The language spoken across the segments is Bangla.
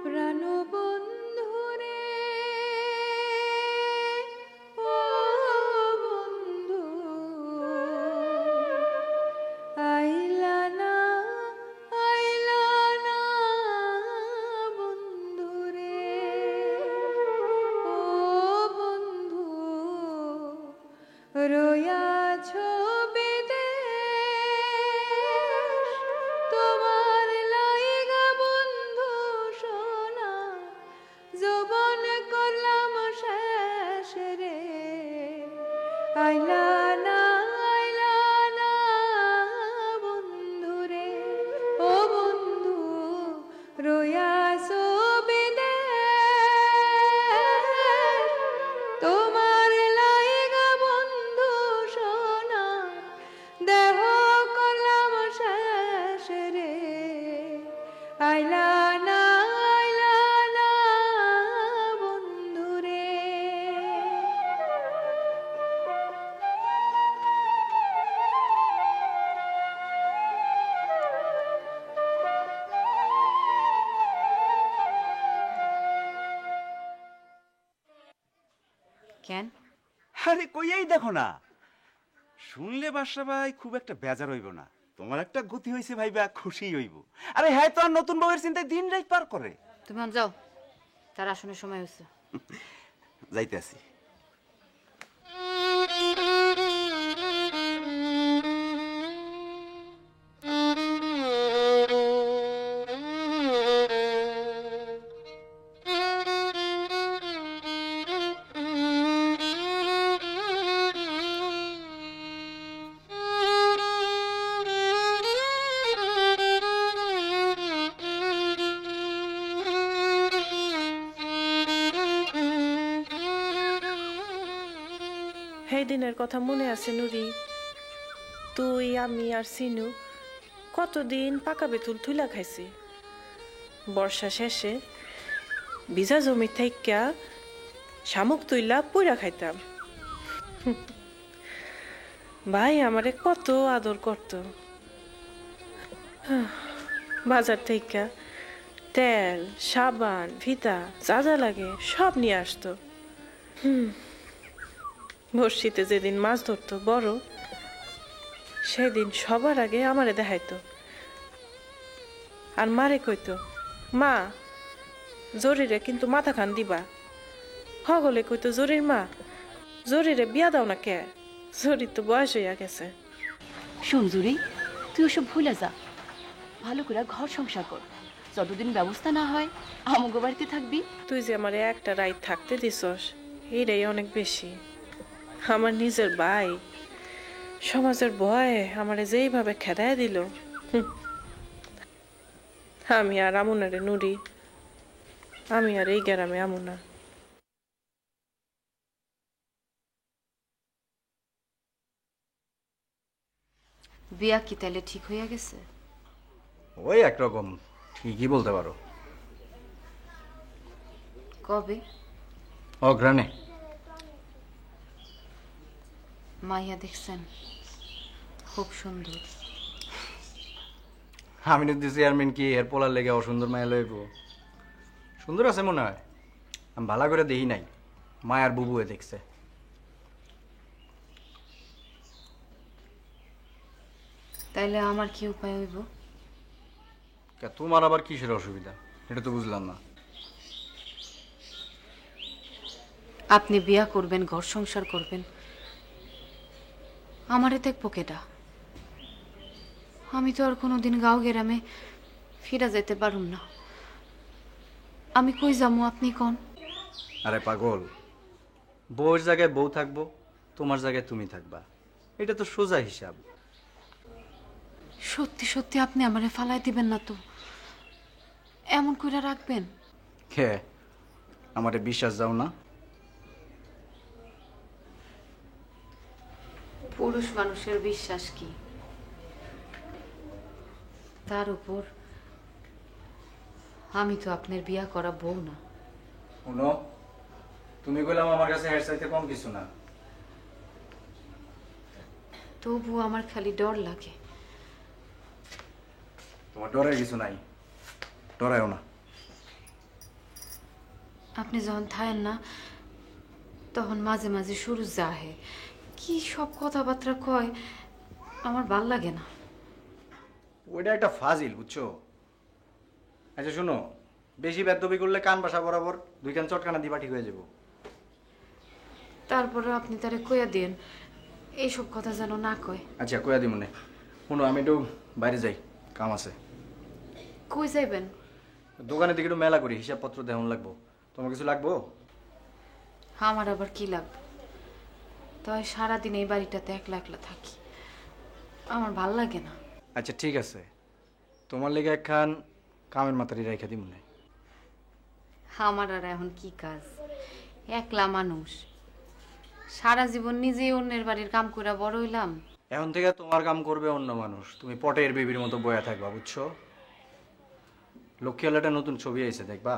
প্রাণবন্ধুরে ও বন্ধু আইলা না আইলা না বন্ধুরে ও বন্ধু রয়াছ বিদেশ তোমার লাইগা বন্ধু সোনা যৌবন করলাম শেষ রে আইলা না আইলা না বন্ধুরে ও বন্ধু রয়াছ বিদেশ তোমার লাইগা বন্ধু সোনা দেহ করলাম শেষ রে আইলা না আইলা না বন্ধুরে কেন? আরে কইয়াই দেখো না, শুনলে বাসা ভাই খুব একটা বেজার হইব না, তোমার একটা গতি হইছে ভাইবা খুশি হইব। আরে হ্যাঁ, তো আর নতুন বউয়ের চিন্তায় দিন রাত পার করে। তুমি যাও, তার আসনের সময় হয়েছে। যাইতেছি। সেই দিনের কথা মনে আছে নুরি? তুই আমি আর সিনু কতদিন পাকা বেতুল তুলা খাইছি। বর্ষা শেষে ভিজা জমি থাইকা শামুক তুইলা পুইরা খাইতাম। ভাই আমারে কত আদর করত। বাজার থেকে তেল, সাবান, ফিতা যা যা লাগে সব নিয়ে আসতো। বর্ষিতে যেদিন মাছ ধরতো বড়, সেদিন সবার আগে আমারে দেখাইতো আর মারে কইতো, মা জরিরে কিন্তু মাথা খান দিবা। হগলে কইতো, জরির মা জরিরে বিয়া দাও না কে, জরির তো বয়স হইয়া গেছে। শোন জুরি, তুই ওসব ভুলে যা, ভালো করে ঘর সংসার কর। যতদিন ব্যবস্থা না হয় আমগো বাড়িতে থাকবি। তুই যে আমারে একটা রাত থাকতে দিছস, এইটাই অনেক বেশি। আমার নিজের ভাই সমাজের ভয়ে আমারে যেইভাবে খেদায় দিল, আমি আর আমুনারে নুরি, আমি আর এই গ্রামে আমুনা। বিয়া কি তাইলে ঠিক হইয়া গেছে? ওই একরকম ঠিকই বলতে পারো। কবে? অঘ্রাণে। মাইয়া দেখছেন? খুব সুন্দর। আমি যদি চেয়ারম্যান কি এর পোলার লেগে অসুন্দর মায়া লইব? সুন্দর আছে মনে হয়, আমি ভালো করে দেখি নাই, মায়ার বুবুয়ে দেখছে। তাইলে আমার কি উপায় হইব? তোমার আবার কিসের অসুবিধা, এটা তো বুঝলাম না। আপনি বিয়া করবেন, ঘর সংসার করবেন, আমারে দেখবো কেডা? আমি তো আর কোনোদিন গাঁও গ্রামে ফিরা যেতে পারুম না। আমি কই যামু আপনি কোন? আরে পাগল, বউর জায়গায় বউ থাকবো, তোমার জায়গায় তুমি থাকবা, এটা তো সোজা হিসাব। সত্যি সত্যি আপনি আমারে ফালাই দিবেন না তো? এমন কইরা রাখবেন? কে আমারে বিশ্বাস যাও না? পুরুষ মানুষের বিশ্বাস কি? তার উপর আমি তো আপনার বিয়া করা বউ না। শুনো, তুমি কইলাম আমার কাছে হেড চাইতে কম কিছু না। তবু আমার খালি ডর লাগে। তোমার ডরের কিছু নাই, ডরায়ও না। আপনি যখন থাকেন না তখন মাঝে মাঝে শুরু যাহে কি সব কথাবার্তা কয় আমার ভাল লাগে না। ওইটা একটা ফাজিল, বুঝছো? আচ্ছা শোনো, বেশি বেদবি করলে কান বাসা বরাবর 2 কান চটকানা দিবা ঠিক হয়ে যাবো। তারপরে আপনি তারে কইয়া দেন এইসব কথা যেন না কয়। আচ্ছা কইয়া দি মনে। শোনো, আমি একটু বাইরে যাই, কাম আছে। কই যাইবেন? দোকানের দিকে একটু মেলা করি, হিসাবপত্র দেওয়ান লাগবো। তোমার কিছু লাগবো? আমার আবার কি লাগবে? তাই সারাদিন এই বাড়িটাতে একলা একলা থাকি, আমার ভাল লাগে না। আচ্ছা ঠিক আছে, তোমার লেগে একখান কামের মাতারি রাইখা দি মনে। আমার আর এখন কি কাজ? একলা মানুষ, সারা জীবন নিজেই অন্যের বাড়ির কাম করে বড় হইলাম। এখন থেকে তোমার কাম করবে অন্য মানুষ, তুমি পটের বেবির মতো বয়া থাকবা, বুঝছো? লক্ষ্মী আলাটা নতুন ছবি আইছে, দেখবা?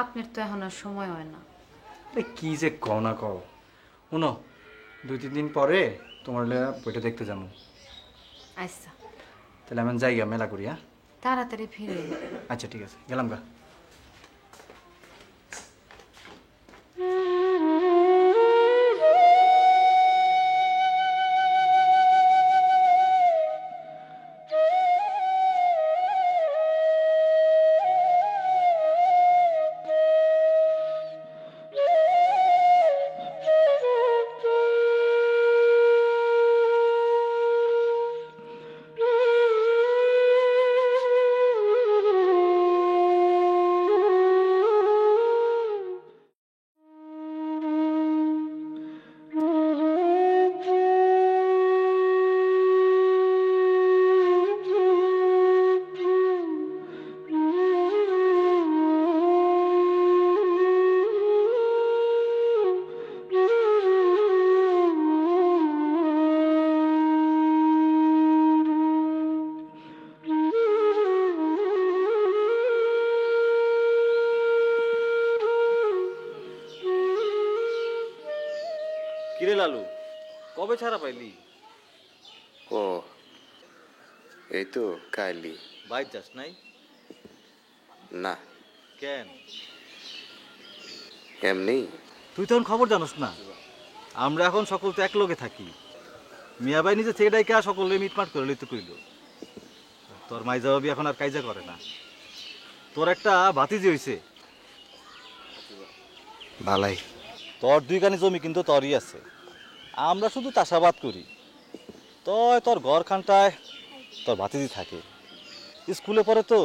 আপনার তো এখন আর সময় হয় না। আরে কি যে কও না কও। শুনো, 2-3 দিন পরে তোমার বইটা দেখতে যাবো। আচ্ছা তাহলে আমি যাই গা, মেলা করি। হ্যাঁ তাড়াতাড়ি ফিরে। আচ্ছা ঠিক আছে, গেলাম গা। কিরে লালু, কবে ছাড়া পাইলি? ও এই তো কাইলি। বাইর যাস নাই? না কেন? এমনি। তুই তখন খবর জানোস না, আমরা এখন সকল তো এক লগে থাকি। মিয়াবাই নিজে থেকে ডাইকা সকলে মিটমাট করে লইতে কইল। তোর মাই জবাবি এখন আর কাইজা করে না। তোর একটা ভাতিজি হইছে। ভালাই। তোর 2 কানি জমি কিন্তু তোরই আছে, আমরা শুধু চাষাবাদ করি। তোর ঘরখানটায় তোর ভাতিজি থাকে, স্কুলে পড়ে তো,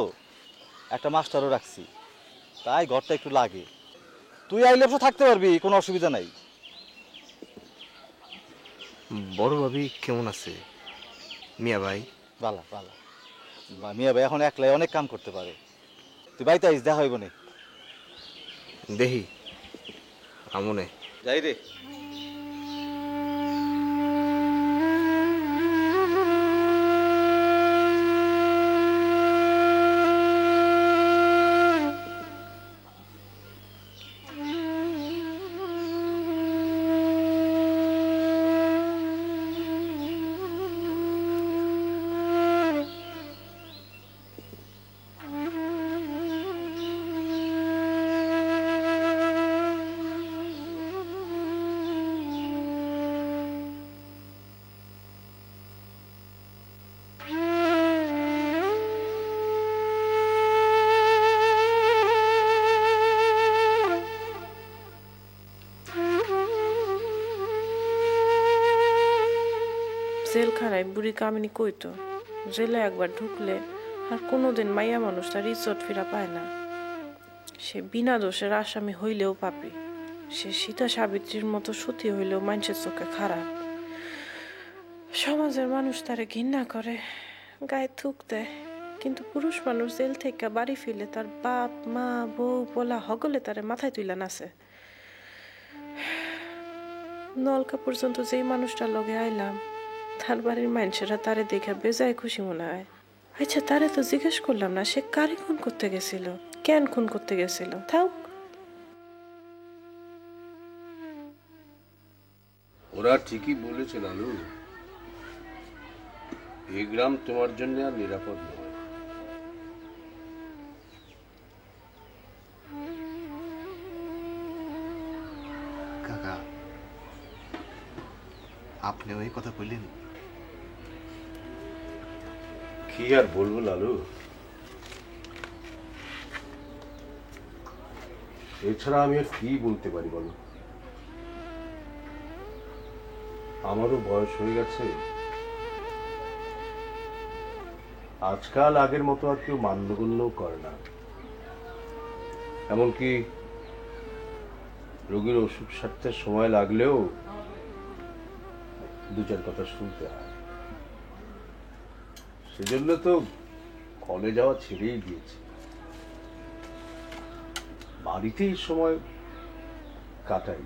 একটা মাস্টারও রাখছি, তাই ঘরটা একটু লাগে। তুই আইলে তো থাকতে পারবি, কোনো অসুবিধা নাই। বড় ভাবি কেমন আছে? মিয়া ভাই? বালা বালা, মিয়া ভাই এখন একলাই অনেক কাম করতে পারে। তুই বাড়িতে আইস, দেখা হইব নে। দেহি আমনে যাই রে। জেলখানায় বুড়ি কামিনী কইতো জেলে একবার ঢুকলে আর কোনোদিন মাইয়া মানুষ তার ইজ্জত ফিরা পায় না। সে বিনা দোষের আসামি হইলেও পাপি, সে সীতা সাবিত্রীর মতো সতী হইলেও মানুষের চোখে খারাপ। সমাজের মানুষ তারে ঘৃণা করে, গায়ে থুক দেয়, কিন্তু পুরুষ মানুষ জেল থেকে বাড়ি ফিরলে তার বাপ মা বউ পোলা হগলে তারে মাথায় তুইলা নাচে। নলকা পর্যন্ত যেই মানুষটার লগে আইলাম তার বাড়ির মানুষেরা তারে দেখে বেজায় খুশি মনে হয়। আচ্ছা তারে তো জিজ্ঞেস করলাম না সে কারে খুন করতে গেছিল, কেন খুন করতে গেছিল। থাক, ওরা ঠিকই বলেছে লালু, এই গ্রাম তোমার জন্য আর নিরাপদ নয়। আপনিও এই কথা বললেন? কি আর বলবো লালু, এছাড়া আমি আর কি বলতে পারি বলো? আমারও বয়স হয়ে গেছে। আজকাল আগের মতো আর কেউ মান্যগণ্যও করে না। এমনকি রোগীর ওষুধ সারতে সময় লাগলেও দু চার কথা শুনতে হয়। সেজন্য তো কলে যাওয়া ছেড়েই দিয়েছি, বাড়িতেই সময় কাটাই।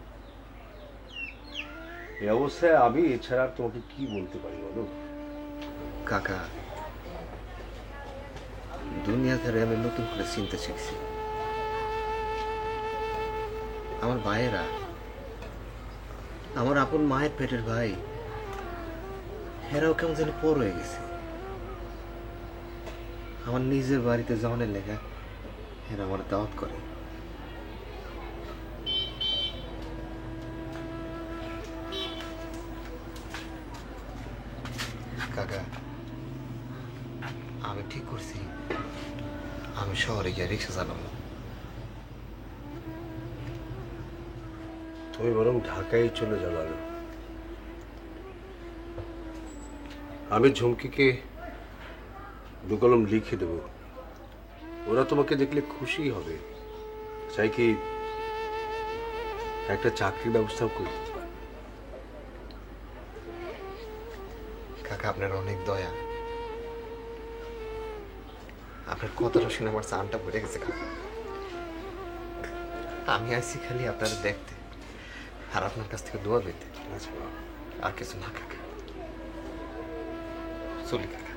এই অবস্থায় আমি এছাড়া আর তোমাকে কি বলতে পারি বলো? কাকা, দুনিয়াদারে আমি নতুন করে চিনতে শিখছি। আমার ভাইয়েরা, আমার আপন মায়ের পেটের ভাই, এরাও কেমন যেন পর হয়ে গেছে। আমার নিজের বাড়িতে যাওয়ানের লেখা এরা আমার দাওয়াত করে। কাকা, আমি ঠিক করছি আমি শহরে গিয়ে রিক্সা চালাবো। তুমি বরং ঢাকায় চলে যাও লালু। আমি ঝুমকিকে দু কলম লিখে দেব, ওরা তোমাকে দেখলে খুশি হবে। চাই কি একটা চাকরির ব্যবস্থাও করে দিতে পারে। কাকা, আপনার অনেক দয়া। আপনার কথাটা শুনে আমার চানটা ভরে গেছে কাকা। আমি আসছি খালি আপনারা দেখতে আর আপনার কাছ থেকে দোয়া পেতে, আর কিছু না কাকা। চলি কাকা।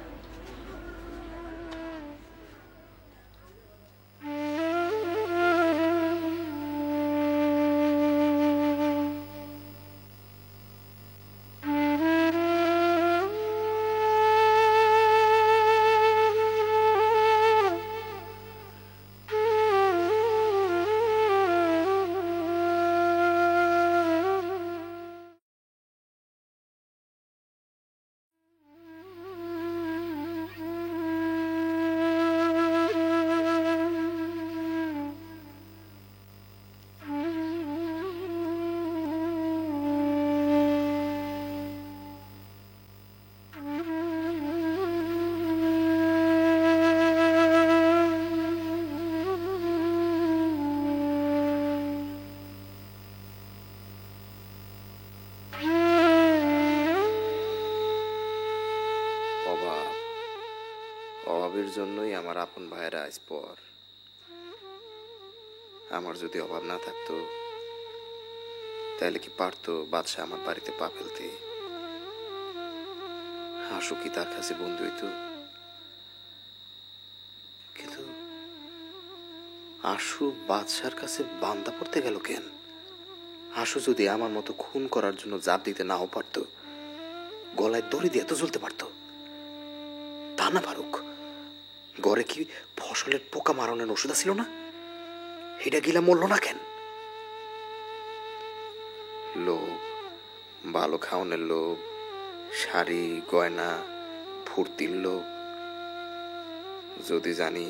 অভাবের জন্যই আমার আপন ভাইয়েরা আজ পর। আমার যদি অভাব না থাকতো তাহলে কি পারতো বাদশাহ আমার বাড়িতে পা ফেলতে? হাসু কি তার কাছে বন্ধু হইতো? কিন্তু আশু বাদশার কাছে বান্দা পড়তে গেল কেন? আশু যদি আমার মতো খুন করার জন্য জাপ দিতে নাও পারতো, গলায় দড়ি দিয়ে তো ঝুলতে পারতো। তা না ফারুক, ঘরে কি ফসলের পোকা মারণের ওষুধ ছিল না? এটা গিলা মরল না কেন? লোভ, ভালো খাওয়ানোর লোভ, শাড়ি গয়না ফুর্তির লোভ। যদি জানি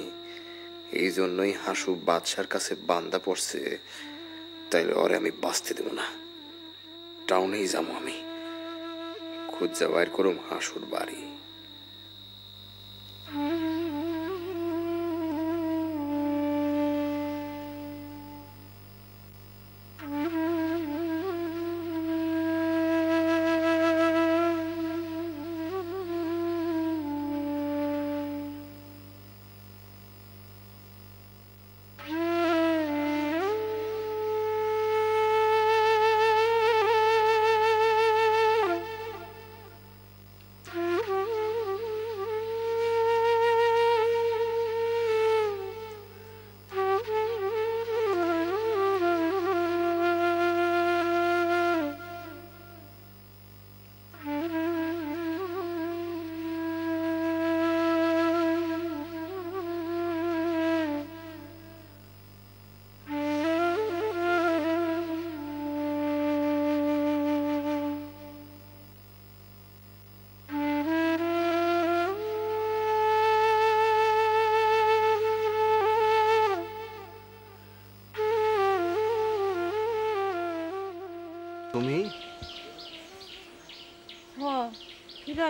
এই জন্যই হাসু বাদশার কাছে বান্দা পড়ছে, তাইলে ওরে আমি বাঁচতে দেব না। টাউনেই যাবো আমি, খুঁজা বাইর করুম হাসুর বাড়ি।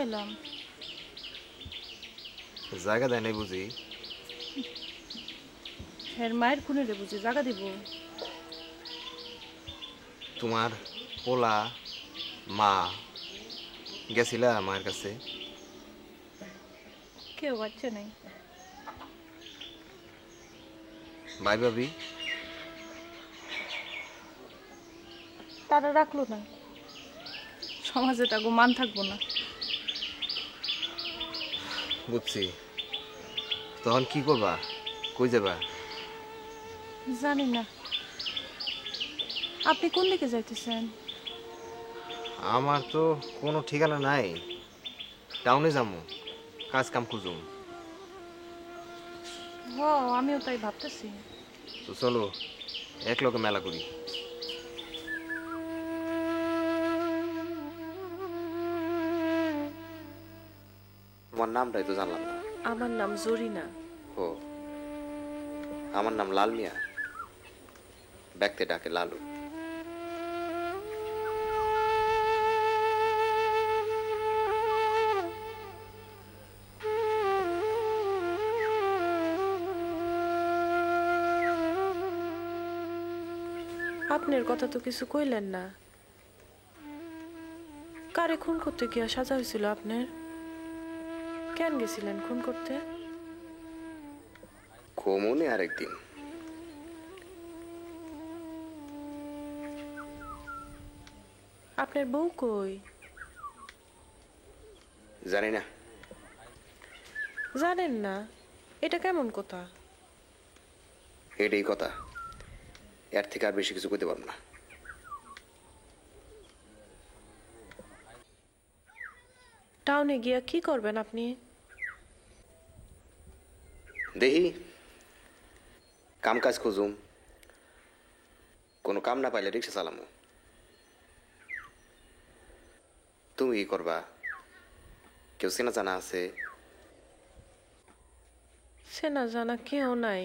চাইলাম। জায়গা দেয় নাই বুঝি? এর মায়ের খুনে রে বুঝি জায়গা দিব? তোমার পোলা মা গেছিলা মায়ের কাছে? কেউ বাচ্চা নেই। ভাই ভাবি তারা রাখলো না, সমাজে তাগো মান থাকবো না। বুঝছি। তখন কি করবা? কই যাবা? জানি না। আপনি কোন দিকে যাইতেছেন? আমার তো কোনো ঠিকানা নাই। টাউনে যাবো, কাজ কাম খুঁজুম। হ, আমিও তাই ভাবতেছি। তো চলো এক লগে মেলা করি। তোমার নামটাই তো জানলাম না। আমার নাম জরিনা। ও, আমার নাম লাল মিয়া, ব্যক্তি ডাকে লালু। আপনার কথা তো কিছু কইলেন না। কারে খুন করতে গিয়া সাজা হয়েছিল আপনার? কেন গেছিলেন খুন করতে? কমনে আরেকদিন। আপনার বউ কই? জানি না। জানেন না? এটা কেমন কথা? এটাই কথা, এর থেকে আর বেশি কিছু করতে পারবো না। টাউনে গিয়া কি করবেন আপনি? দেখি কাম কাজ খুঁজুম, কোনো কাম না পাইলে রিক্সা চালামু। তুমি কি করবা? কেউ চেনা জানা আছে? চেনা জানা কেউ নাই।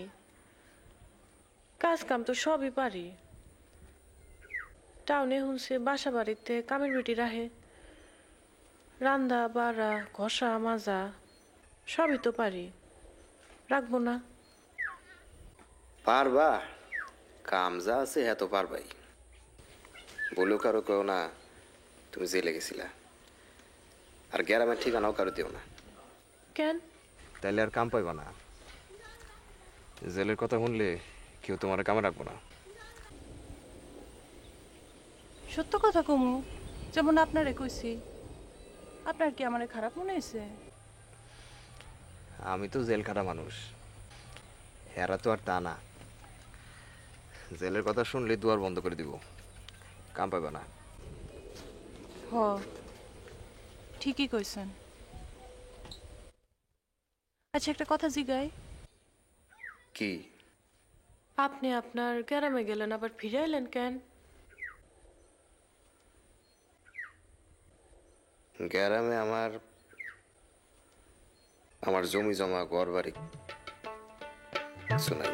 কাজ কাম তো সবই পারি। টাউনে শুনছে বাসা বাড়িতে কামের বেটি রাহে। রান্দা বাড়া ঘষা মাজা সবই তো পারি। রাখবো না? পারবা, কাম যা আছে হ্যাঁ তো পারবাই। বলেও কারো কেউ না তুমি জেলে গেছিলা। আর গ্রামের ঠিকানাও কারো দিও না, কেন? তাইলে আর কাম পাইবা না। জেলের কথা শুনলে কেউ তোমার কামে রাখবো না। সত্য কথা কমু, যেমন আপনারে কইছি। আপনার কি আমার খারাপ মনে হয়েছে? আমি তো জেল খাটা মানুষ, হেরা তো আর তা না। জেলের কথা শুনলে দুয়ার বন্ধ করে দিব, কাম পাইবা না। হ, ঠিকই কইছেন। আচ্ছা, একটা কথা জিগাই। কি? আপনি আপনার গ্রামে গেলেন, আবার ফিরে এলেন কেন? গ্রামে আমার জমি জমা ঘর বাড়ি কিছু নাই।